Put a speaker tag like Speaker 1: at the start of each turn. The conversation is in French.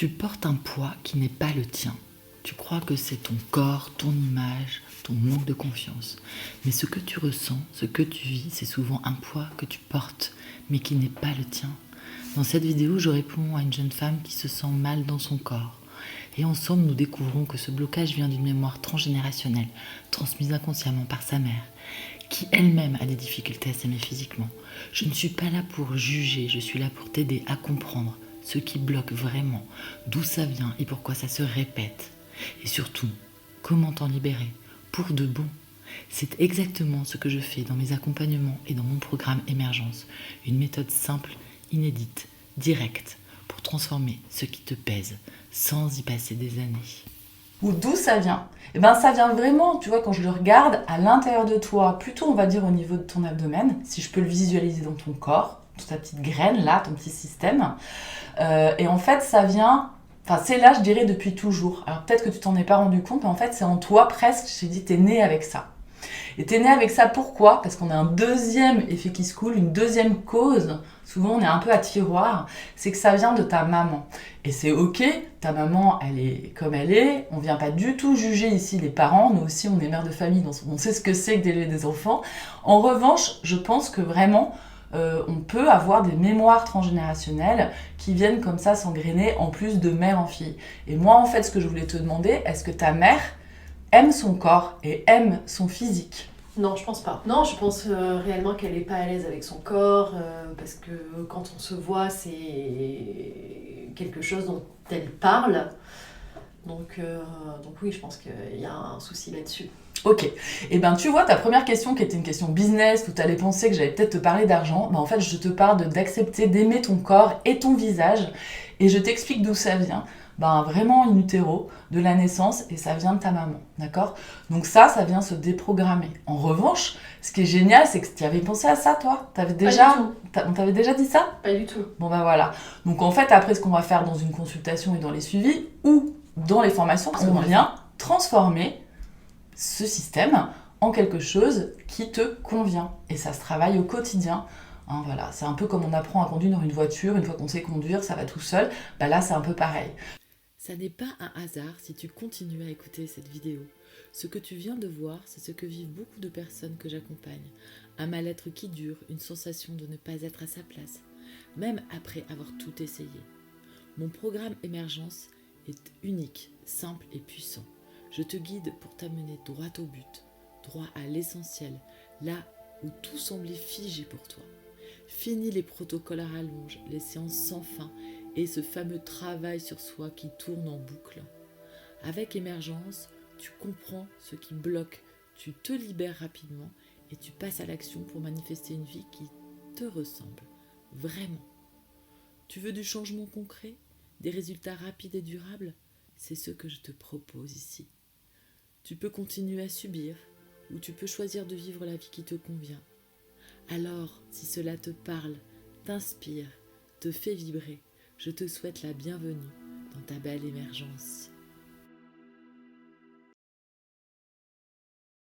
Speaker 1: Tu portes un poids qui n'est pas le tien. Tu crois que c'est ton corps, ton image, ton manque de confiance. Mais ce que tu ressens, ce que tu vis, c'est souvent un poids que tu portes, mais qui n'est pas le tien. Dans cette vidéo, je réponds à une jeune femme qui se sent mal dans son corps. Et ensemble, nous découvrons que ce blocage vient d'une mémoire transgénérationnelle, transmise inconsciemment par sa mère, qui elle-même a des difficultés à s'aimer physiquement. Je ne suis pas là pour juger, je suis là pour t'aider à comprendre ce qui bloque vraiment, d'où ça vient et pourquoi ça se répète. Et surtout, comment t'en libérer, pour de bon. C'est exactement ce que je fais dans mes accompagnements et dans mon programme Émergence, une méthode simple, inédite, directe, pour transformer ce qui te pèse, sans y passer des années.
Speaker 2: Ou d'où ça vient? Eh ben, ça vient vraiment, tu vois, quand je le regarde à l'intérieur de toi, plutôt on va dire au niveau de ton abdomen, si je peux le visualiser dans ton corps, toute ta petite graine là, ton petit système. Et en fait, ça vient, enfin c'est là, je dirais, depuis toujours. Alors peut-être que tu t'en es pas rendu compte, mais en fait c'est en toi presque, je t'ai dit, t'es né avec ça. Et t'es né avec ça pourquoi? Parce qu'on a un deuxième effet qui se coule, une deuxième cause. Souvent, on est un peu à tiroir. C'est que ça vient de ta maman. Et c'est ok, ta maman, elle est comme elle est. On vient pas du tout juger ici les parents. Nous aussi, on est mère de famille, donc on sait ce que c'est que d'élever des enfants. En revanche, je pense que vraiment, on peut avoir des mémoires transgénérationnelles qui viennent comme ça s'engrainer en plus de mère en fille. Et moi, en fait, ce que je voulais te demander, est-ce que ta mère aime son corps et aime son physique?
Speaker 3: Non, je pense pas. Non, je pense réellement qu'elle est pas à l'aise avec son corps, parce que quand on se voit, c'est quelque chose dont elle parle. Donc oui, je pense qu'il y a un souci là-dessus.
Speaker 2: Ok. Et ben tu vois, ta première question qui était une question business, où tu allais penser que j'allais peut-être te parler d'argent, ben en fait je te parle d'accepter d'aimer ton corps et ton visage, et je t'explique d'où ça vient. Ben vraiment in utero, de la naissance, et ça vient de ta maman, d'accord? Donc ça vient se déprogrammer. En revanche, ce qui est génial, c'est que tu avais pensé à ça, toi? On t'avait déjà dit ça?
Speaker 3: Pas du tout.
Speaker 2: Bon ben voilà. Donc en fait, après ce qu'on va faire dans une consultation et dans les suivis, ou dans les formations, on vient transformer ce système en quelque chose qui te convient. Et ça se travaille au quotidien. Hein, voilà. C'est un peu comme on apprend à conduire une voiture, une fois qu'on sait conduire, ça va tout seul. Bah là, c'est un peu pareil.
Speaker 1: Ça n'est pas un hasard si tu continues à écouter cette vidéo. Ce que tu viens de voir, c'est ce que vivent beaucoup de personnes que j'accompagne. Un mal-être qui dure, une sensation de ne pas être à sa place, même après avoir tout essayé. Mon programme Émergence est unique, simple et puissant. Je te guide pour t'amener droit au but, droit à l'essentiel, là où tout semblait figé pour toi. Fini les protocoles à rallonge, les séances sans fin et ce fameux travail sur soi qui tourne en boucle. Avec Émergence, tu comprends ce qui bloque, tu te libères rapidement et tu passes à l'action pour manifester une vie qui te ressemble, vraiment. Tu veux du changement concret, des résultats rapides et durables? C'est ce que je te propose ici. Tu peux continuer à subir ou tu peux choisir de vivre la vie qui te convient. Alors, si cela te parle, t'inspire, te fait vibrer, je te souhaite la bienvenue dans ta belle émergence.